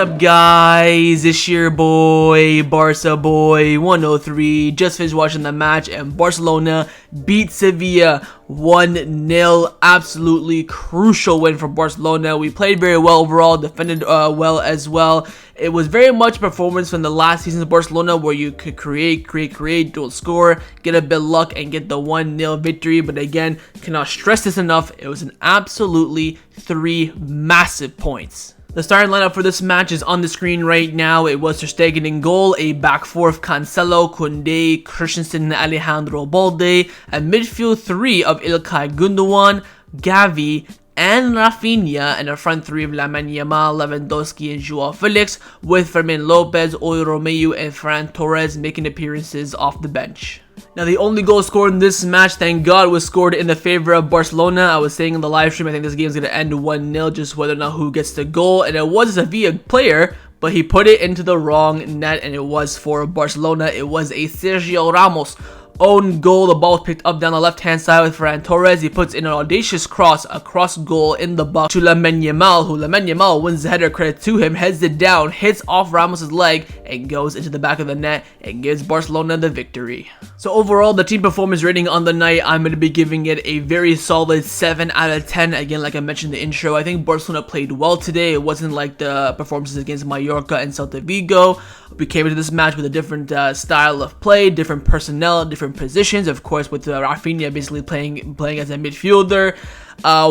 up, guys? It's your boy, Barca Boy 103. Just finished watching the match, and Barcelona beat Sevilla 1-0. Absolutely crucial win for Barcelona. We played very well overall, defended well as well. It was very much a performance from the last season's Barcelona where you could create, don't score, get a bit of luck, and get the 1-0 victory. But again, cannot stress this enough. It was an absolutely 3 massive points. The starting lineup for this match is on the screen right now. It was Ter Stegen in goal, a back four of Cancelo, Koundé, Christensen, and Alejandro Balde, a midfield 3 of Ilkay Gundogan, Gavi, and Raphinha, and a front 3 of Lamine Yamal, Lewandowski, and Joao Felix, with Fermin Lopez, Oy Romeu, and Ferran Torres making appearances off the bench. Now, the only goal scored in this match, thank God, was scored in the favor of Barcelona. I was saying in the live stream, I think this game is going to end 1-0, just whether or not who gets the goal. And it was a Sevilla player, but he put it into the wrong net, and it was for Barcelona. It was a Sergio Ramos own goal. The ball was picked up down the left-hand side with Ferran Torres. He puts in an audacious cross, a cross goal in the box to Lamine Yamal, who Lamine Yamal wins the header, credit to him, heads it down, hits off Ramos's leg, and goes into the back of the net and gives Barcelona the victory. So overall, the team performance rating on the night, I'm going to be giving it a very solid 7 out of 10. Again, like I mentioned in the intro, I think Barcelona played well today. It wasn't like the performances against Mallorca and Celta Vigo. We came into this match with a different style of play, different personnel, different positions, of course, with Raphinha basically playing as a midfielder.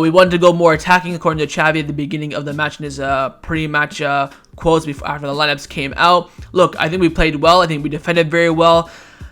We wanted to go more attacking, according to Xavi at the beginning of the match in his pre-match quotes after the lineups came out. Look, I think we played well. I think we defended very well.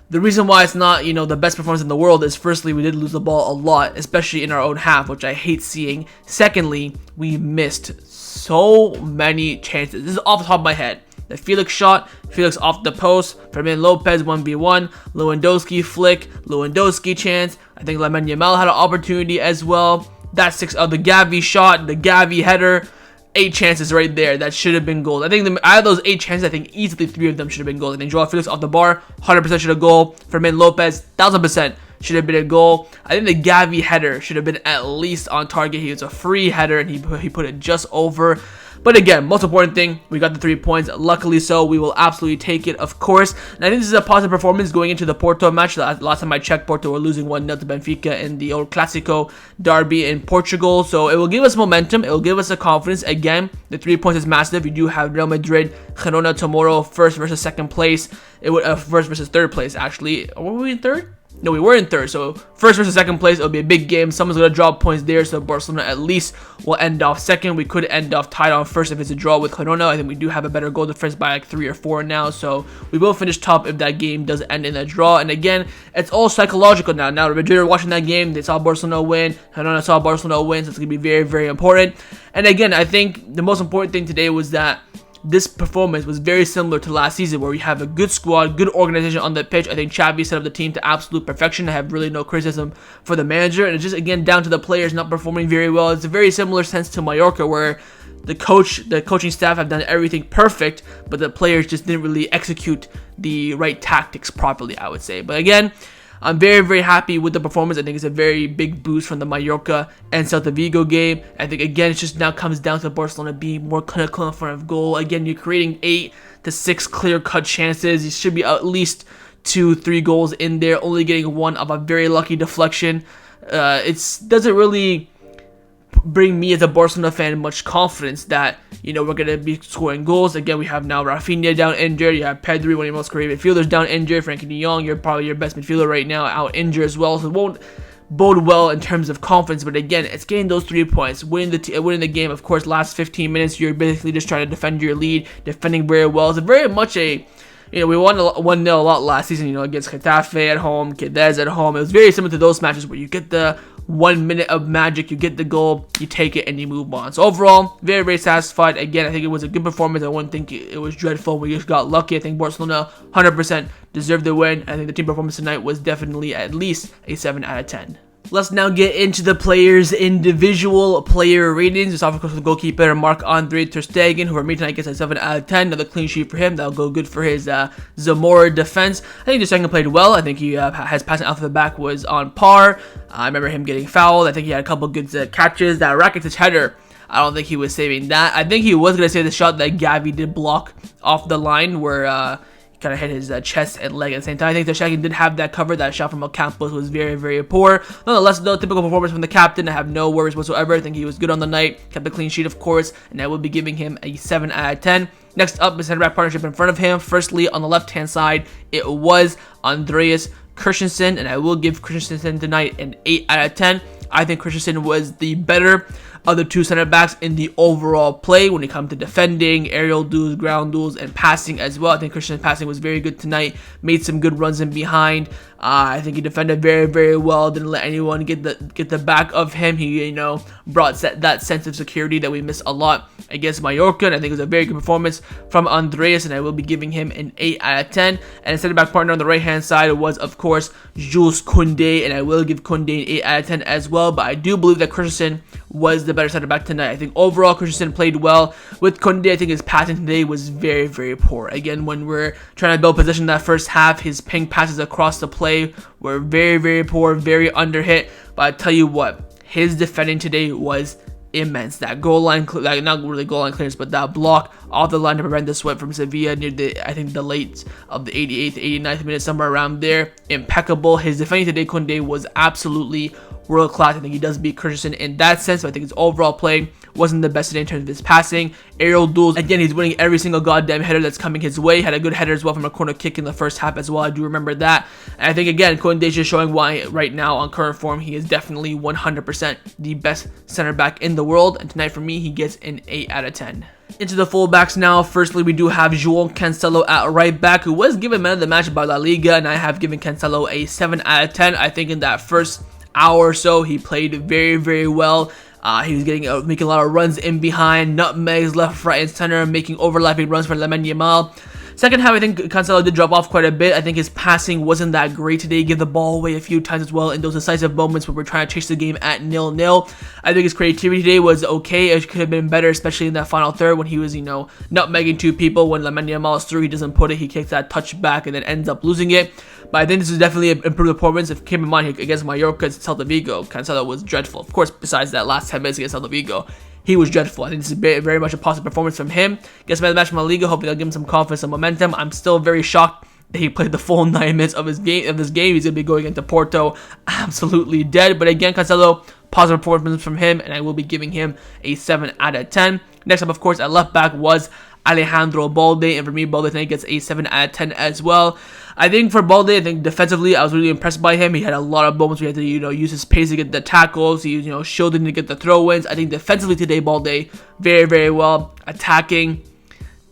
The reason why it's not, the best performance in the world is, firstly, we did lose the ball a lot, especially in our own half, which I hate seeing. Secondly, we missed so many chances. This is off the top of my head. The Felix shot, Felix off the post, Fermin Lopez 1v1, Lewandowski flick, Lewandowski chance. I think Lamine Yamal had an opportunity as well. That's 6 of the Gavi shot, the Gavi header. 8 chances right there that should have been goals. I think out of those 8 chances, I think easily 3 of them should have been goals. I think Joao Felix off the bar, 100% should have goal. Fermin Lopez, 1000% should have been a goal. I think the Gavi header should have been at least on target. He was a free header and he put it just over. But again, most important thing, we got the 3 points. Luckily so, we will absolutely take it, of course. And I think this is a positive performance going into the Porto match. Last time I checked, Porto were losing 1-0 to Benfica in the old Clásico derby in Portugal. So it will give us momentum. It will give us a confidence. Again, the 3 points is massive. You do have Real Madrid, Girona tomorrow, first versus second place. It would first versus third place, actually. Were we in third? No, we were in third, so first versus second place, it'll be a big game. Someone's going to drop points there, so Barcelona at least will end off second. We could end off tied on first if it's a draw with Girona. I think we do have a better goal difference by like 3 or 4 now, so we will finish top if that game does end in a draw. And again, it's all psychological now. Now, Madrid are watching that game. They saw Barcelona win. Girona saw Barcelona win, so it's going to be very, very important. And again, I think the most important thing today was that this performance was very similar to last season, where we have a good squad, good organization on the pitch. I think Xavi set up the team to absolute perfection. I have really no criticism for the manager, and it's just, again, down to the players not performing very well. It's a very similar sense to Mallorca, where the coaching staff have done everything perfect, but the players just didn't really execute the right tactics properly, I would say. But again, I'm very, very happy with the performance. I think it's a very big boost from the Mallorca and Celta Vigo game. I think, again, it just now comes down to Barcelona being more clinical in front of goal. Again, you're creating 8 to 6 clear-cut chances. You should be at least 2-3 goals in there, only getting 1 of a very lucky deflection. It doesn't really bring me as a Barcelona fan much confidence that, we're going to be scoring goals. Again, we have now Raphinha down injured. You have Pedri, one of your most creative midfielders, down injured. Frankie de Jong, you're probably your best midfielder right now, out injured as well. So it won't bode well in terms of confidence. But again, it's getting those 3 points. Winning the game, of course, last 15 minutes, you're basically just trying to defend your lead, defending very well. It's very much we won 1-0 a lot last season, against Getafe at home, Cadiz at home. It was very similar to those matches where you get the 1 minute of magic, you get the goal, you take it, and you move on. So overall, very, very satisfied. Again, I think it was a good performance. I wouldn't think it was dreadful. We just got lucky. I think Barcelona 100% deserved the win. I think the team performance tonight was definitely at least a 7 out of 10. Let's now get into the players' individual player ratings. It's off, of course, with goalkeeper Marc-Andre Ter Stegen, who for me tonight gets a 7 out of 10. Another clean sheet for him. That'll go good for his Zamora defense. I think Ter Stegen played well. I think he his passing out of the back was on par. I remember him getting fouled. I think he had a couple good catches. That Rakitic header I don't think he was saving that. I think he was going to save the shot that Gavi did block off the line where he kind of hit his chest and leg at the same time. I think Ter Stegen did have that covered. That shot from Ocampos was very, very poor. Nonetheless, though, typical performance from the captain. I have no worries whatsoever. I think he was good on the night. Kept a clean sheet, of course, and I will be giving him a 7 out of 10. Next up is center-back partnership in front of him. Firstly, on the left-hand side, it was Andreas Christensen, and I will give Christensen tonight an 8 out of 10. I think Christensen was the better of the two center backs in the overall play when it comes to defending, aerial duels, ground duels, and passing as well. I think Christensen's passing was very good tonight. Made some good runs in behind. I think he defended very, very well. Didn't let anyone get the back of him. He, brought that sense of security that we miss a lot against Mallorca. And I think it was a very good performance from Andreas, and I will be giving him an 8 out of 10. And the center back partner on the right hand side was, of course, Jules Koundé, and I will give Koundé an 8 out of 10 as well. But I do believe that Christensen was the better center back tonight. I think overall Christensen played well. With Koundé, I think his passing today was very, very poor. Again, when we're trying to build possession in that first half, his ping passes across the play were very, very poor, very underhit. But I tell you what, his defending today was immense. That goal line, not really goal line clearance, but that block off the line to prevent the sweat from Sevilla near I think the late of the 88th, 89th minute, somewhere around there. Impeccable. His defending today, Koundé, was absolutely world class. I think he does beat Christensen in that sense, but I think his overall play wasn't the best today in terms of his passing. Aerial duels, again, he's winning every single goddamn header that's coming his way. Had a good header as well from a corner kick in the first half as well. I do remember that. And I think, again, Koundé is just showing why right now on current form he is definitely 100% the best center back in the world. And tonight for me, he gets an 8 out of 10. Into the fullbacks now. Firstly, we do have João Cancelo at right back, who was given man of the match by La Liga, and I have given Cancelo a 7 out of 10. I think in that first hour or so, he played very, very well. He was making a lot of runs in behind, nutmegs left, right, and center, making overlapping runs for Lamine Yamal. Second half, I think Cancelo did drop off quite a bit. I think his passing wasn't that great today. He gave the ball away a few times as well in those decisive moments where we're trying to chase the game at 0-0. I think his creativity today was okay. It could have been better, especially in that final third when he was, nutmegging two people. When Lamine Yamal is through, he doesn't put it. He kicks that touch back and then ends up losing it. But I think this is definitely an improved performance. If keep in mind, against Mallorca and Celta Vigo, Cancelo was dreadful. Of course, besides that last 10 minutes against Celta Vigo, he was dreadful. I think this is very much a positive performance from him. Gets man of the match from La Liga. Hopefully, they'll give him some confidence and momentum. I'm still very shocked that he played the full 9 minutes of this game. He's going to be going into Porto absolutely dead. But again, Cancelo, positive performance from him, and I will be giving him a 7 out of 10. Next up, of course, at left back was Alejandro Balde, and for me, Balde tonight gets a 7 out of 10 as well. I think for Balde, I think defensively, I was really impressed by him. He had a lot of moments where he had to, use his pace to get the tackles. He, shielding to get the throw-ins. I think defensively today, Balde, very, very well. Attacking,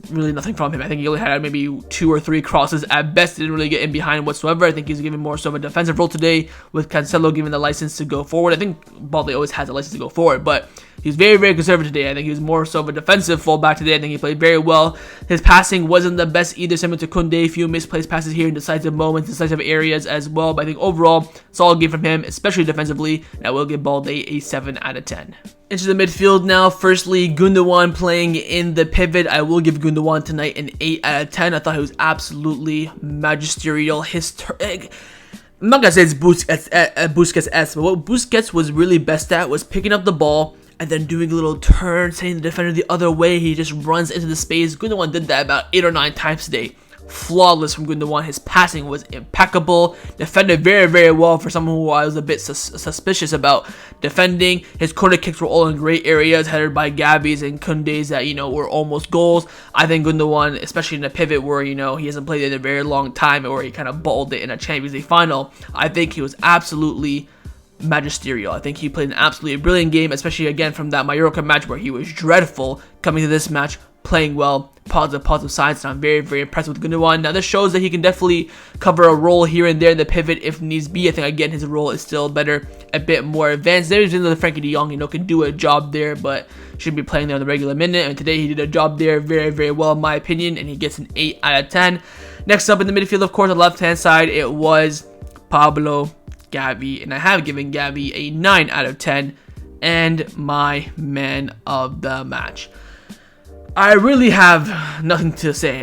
really nothing from him. I think he only had maybe 2 or 3 crosses at best. Didn't really get in behind whatsoever. I think he's given more so of a defensive role today, with Cancelo giving the license to go forward. I think Balde always has a license to go forward, but he's very, very conservative today. I think he was more so of a defensive fullback today. I think he played very well. His passing wasn't the best either, similar to Koundé. A few misplaced passes here in decisive moments, decisive areas as well. But I think overall, solid game from him, especially defensively. And I will give Balde a 7 out of 10. Into the midfield now. Firstly, Gundogan playing in the pivot. I will give Gundogan tonight an 8 out of 10. I thought he was absolutely magisterial. I'm not going to say it's Busquets-esque, but what Busquets was really best at was picking up the ball and then doing a little turn, sending the defender the other way. He just runs into the space. Gundogan did that about 8 or 9 times today. Flawless from Gundogan. His passing was impeccable. Defended very, very well for someone who I was a bit suspicious about defending. His corner kicks were all in great areas, headed by Gavi's and Koundé's that, were almost goals. I think Gundogan, especially in a pivot where, he hasn't played in a very long time, or he kind of balled it in a Champions League final, I think he was absolutely magisterial. I think he played an absolutely brilliant game, especially again from that Mallorca match where he was dreadful. Coming to this match, playing well, positive signs, and I'm very, very impressed with Gundogan. Now this shows that he can definitely cover a role here and there in the pivot if needs be. I think again his role is still better, a bit more advanced. There's another Frankie de Jong, can do a job there, but shouldn't be playing there on the regular minute. And today he did a job there very, very well in my opinion, and he gets an 8 out of 10. Next up in the midfield, of course, on the left hand side, it was Pablo Gavi, and I have given Gavi a 9 out of 10 and my man of the match. I really have nothing to say.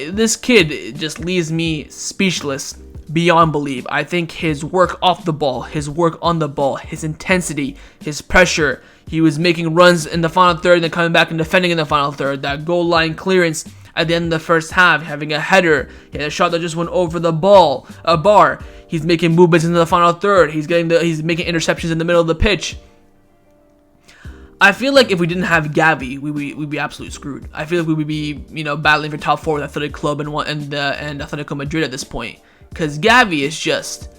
This kid just leaves me speechless beyond belief. I think his work off the ball, his work on the ball, his intensity, his pressure, He was making runs in the final third and then coming back and defending in the final third. That goal line clearance at the end of the first half, having a header. He had a shot that just went over the bar. He's making movements into the final third. He's making interceptions in the middle of the pitch. I feel like if we didn't have Gavi, we'd be absolutely screwed. I feel like we would be, battling for top 4 with Athletic Club and Atletico Madrid at this point. Because Gavi is just,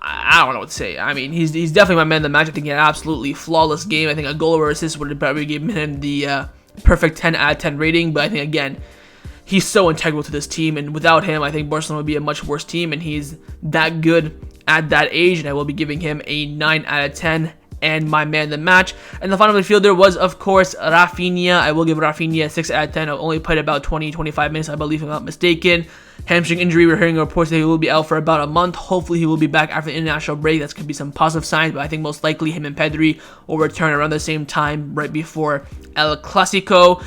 I don't know what to say. I mean, he's definitely my man of the match. I think he had an absolutely flawless game. I think a goal or assist would have probably given him the perfect 10 out of 10 rating. But I think, again, he's so integral to this team. And without him, I think Barcelona would be a much worse team. And he's that good at that age. And I will be giving him a 9 out of 10. And my man of the match. And the final midfielder was, of course, Raphinha. I will give Raphinha a 6 out of 10. I've only played about 20-25 minutes, I believe, if I'm not mistaken. Hamstring injury, we're hearing reports that he will be out for about a month. Hopefully, he will be back after the international break. That could be some positive signs, but I think most likely him and Pedri will return around the same time, right before El Clasico.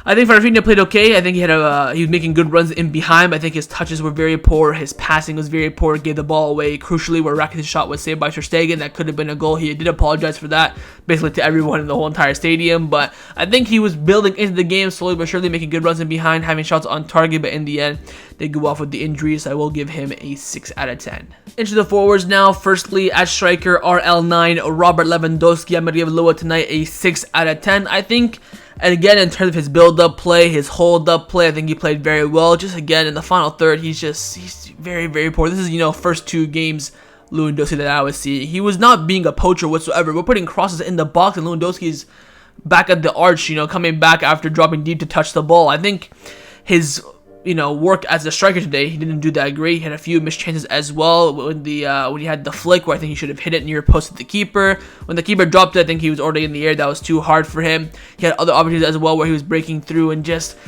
I think Raphinha played okay. I think he was making good runs in behind. I think his touches were very poor. His passing was very poor. Gave the ball away crucially where Rakitic's shot was saved by Ter Stegen. That could have been a goal. He did apologize for that, basically to everyone in the whole entire stadium. But I think he was building into the game slowly but surely, making good runs in behind, having shots on target. But in the end, they go off with the injuries. So I will give him a 6 out of 10. Into the forwards now. Firstly, at striker, RL9, Robert Lewandowski. I'm going to give Lewa tonight a 6 out of 10. I think, and again, in terms of his build-up play, his hold-up play, I think he played very well. Just again, in the final third, he's very, very poor. This is, first 2 games Lewandowski that I was seeing. He was not being a poacher whatsoever. We're putting crosses in the box, and Lewandowski's back at the arch, coming back after dropping deep to touch the ball. I think his work as a striker today, he didn't do that great. He had a few missed chances as well when he had the flick where I think he should have hit it near post at the keeper. When the keeper dropped it, I think he was already in the air. That was too hard for him. He had other opportunities as well where he was breaking through and just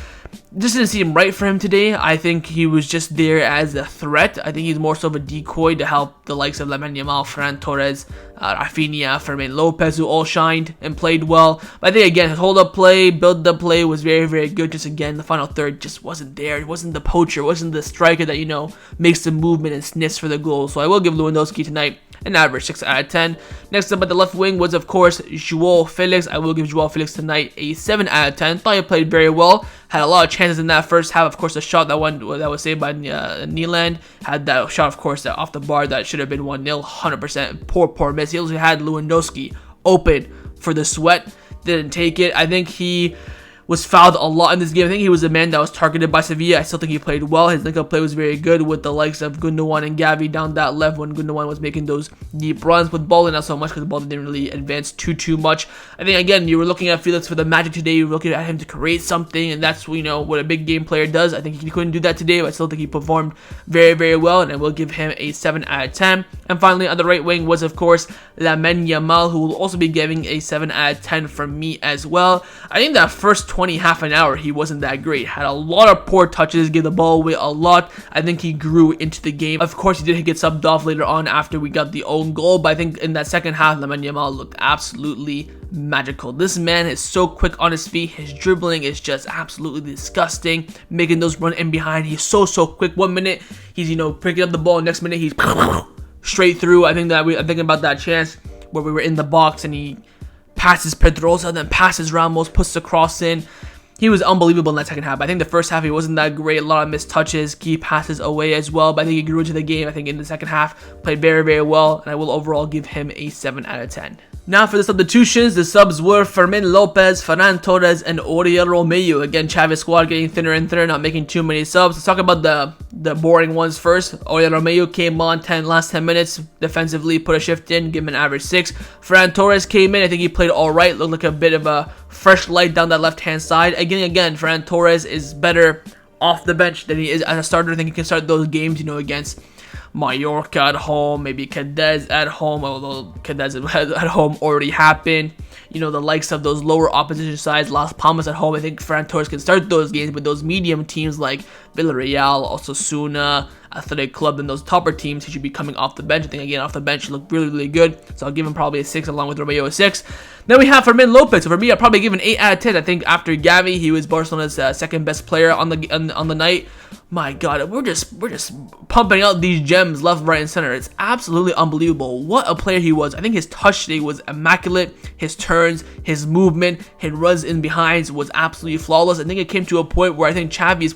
didn't seem right for him today. I think he was just there as a threat. I think he's more so of a decoy to help the likes of Lamine Yamal, Ferran Torres, Raphinha, Fermin Lopez, who all shined and played well. But I think, again, his hold-up play, build-up play was very, very good. Just, again, the final third just wasn't there. It wasn't the poacher. It wasn't the striker that, makes the movement and sniffs for the goal. So I will give Lewandowski tonight an average 6 out of 10. Next up at the left wing was, of course, João Felix. I will give João Felix tonight a 7 out of 10. Thought he played very well. Had a lot of chances in that first half. Of course, the shot that was saved by Nyland. Had that shot, of course, that off the bar that should have been 1-0. 100%. Poor miss. He also had Lewandowski open for the sweat. Didn't take it. I think he was fouled a lot in this game. I think he was the man that was targeted by Sevilla. I still think he played well. His link-up play was very good with the likes of Gundogan and Gavi down that left when Gundogan was making those deep runs with ball, and not so much because the ball didn't really advance too much. I think, again, you were looking at Felix for the Magic today. You were looking at him to create something, and that's what a big game player does. I think he couldn't do that today, but I still think he performed very, very well, and I will give him a 7 out of 10. And finally, on the right wing was, of course, Lamine Yamal, who will also be giving a 7 out of 10 from me as well. I think that first half an hour, he wasn't that great. Had a lot of poor touches, gave the ball away a lot. I think he grew into the game. Of course, he did get subbed off later on after we got the own goal, but I think in that second half, Lamine Yamal looked absolutely magical. This man is so quick on his feet. His dribbling is just absolutely disgusting. Making those run in behind. He's so quick. 1 minute, he's, picking up the ball. Next minute, he's straight through. I'm thinking about that chance where we were in the box and he passes Pedrosa, then passes Ramos, puts the cross in. He was unbelievable in that second half. I think the first half he wasn't that great. A lot of missed touches, key passes away as well. But I think he grew into the game. I think in the second half, played very, very well. And I will overall give him a 7 out of 10. Now for the substitutions, the subs were Fermin Lopez, Ferran Torres, and Oriol Romeu. Again, Xavi's squad getting thinner and thinner, not making too many subs. Let's talk about the boring ones first. Oriol Romeu came on last 10 minutes defensively, put a shift in, give him an average 6. Ferran Torres came in. I think he played all right. Looked like a bit of a fresh light down that left-hand side. Again, Ferran Torres is better off the bench than he is as a starter. I think he can start those games, against Mallorca at home, maybe Cadiz at home, although Cadiz at home already happened. The likes of those lower opposition sides, Las Palmas at home. I think Ferran Torres can start those games with those medium teams like Villarreal, Osasuna, athletic club than those topper teams. He should be coming off the bench. I think, again, off the bench, he looked really, really good. So I'll give him probably a 6 along with Romeo a 6. Then we have Fermin Lopez. So for me, I'll probably give an 8 out of 10. I think after Gavi, he was Barcelona's second best player on the night. My God, we're just pumping out these gems left, right, and center. It's absolutely unbelievable what a player he was. I think his touch today was immaculate. His turns, his movement, his runs in behinds was absolutely flawless. I think it came to a point where I think Xavi is,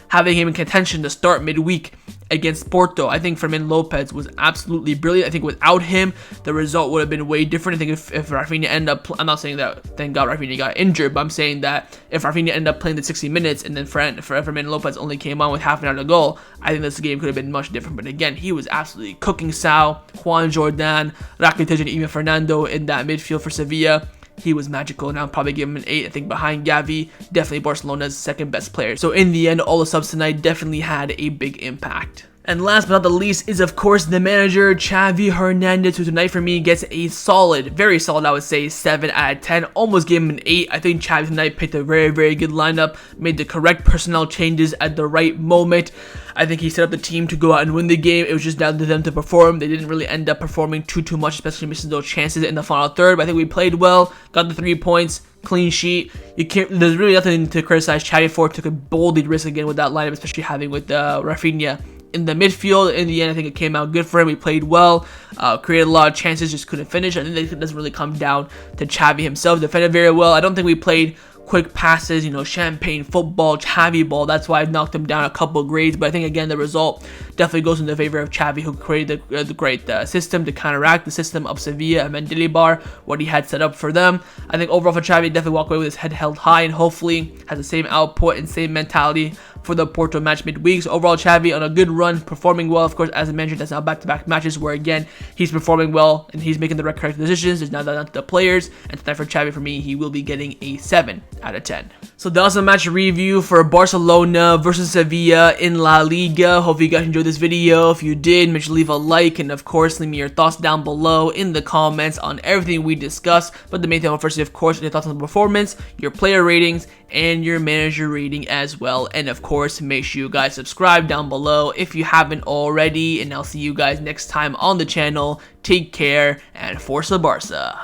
having him in contention to start midweek against Porto. I think Fermin Lopez was absolutely brilliant. I think without him, the result would have been way different. I think if Raphinha ended up, I'm not saying that, thank God Raphinha got injured, but I'm saying that if Raphinha ended up playing the 60 minutes and then Fermin Lopez only came on with half an hour to go, I think this game could have been much different. But again, he was absolutely cooking Sal, Juan Jordan, Rakitic, and even Fernando in that midfield for Sevilla. He was magical, and I'll probably give him an 8. I think behind Gavi, definitely Barcelona's second best player. So in the end, all the subs tonight definitely had a big impact. And last but not the least is, of course, the manager, Xavi Hernandez, who tonight for me gets a solid, very solid, I would say, 7 out of 10. Almost gave him an 8. I think Xavi tonight picked a very, very good lineup, made the correct personnel changes at the right moment. I think he set up the team to go out and win the game. It was just down to them to perform. They didn't really end up performing too much, especially missing those chances in the final third. But I think we played well, got the 3 points, clean sheet. There's really nothing to criticize Xavi for. Took a bold lead risk again with that lineup, especially having with Raphinha in the midfield. In the end, I think it came out good for him. He played well, created a lot of chances, just couldn't finish. I think it doesn't really come down to Xavi himself. Defended very well. I don't think we played quick passes, champagne football, Xavi ball. That's why I knocked him down a couple of grades. But I think, again, the result definitely goes in the favor of Xavi, who created the great system to counteract the system of Sevilla and Mendilibar, what he had set up for them. I think overall for Xavi, definitely walk away with his head held high and hopefully has the same output and same mentality for the Porto match midweek. So overall, Xavi on a good run, performing well. Of course, as I mentioned, that's now back-to-back matches where, again, he's performing well and he's making the correct decisions. It's now down to the players. And tonight for Xavi, for me, he will be getting a 7 out of 10. So that was the match review for Barcelona versus Sevilla in La Liga. Hope you guys enjoyed this video. If you did, make sure to leave a like and, of course, leave me your thoughts down below in the comments on everything we discussed. But the main thing, firstly, of course, your thoughts on the performance, your player ratings, and your manager rating as well. And of course, make sure you guys subscribe down below if you haven't already. And I'll see you guys next time on the channel. Take care and Forza Barca.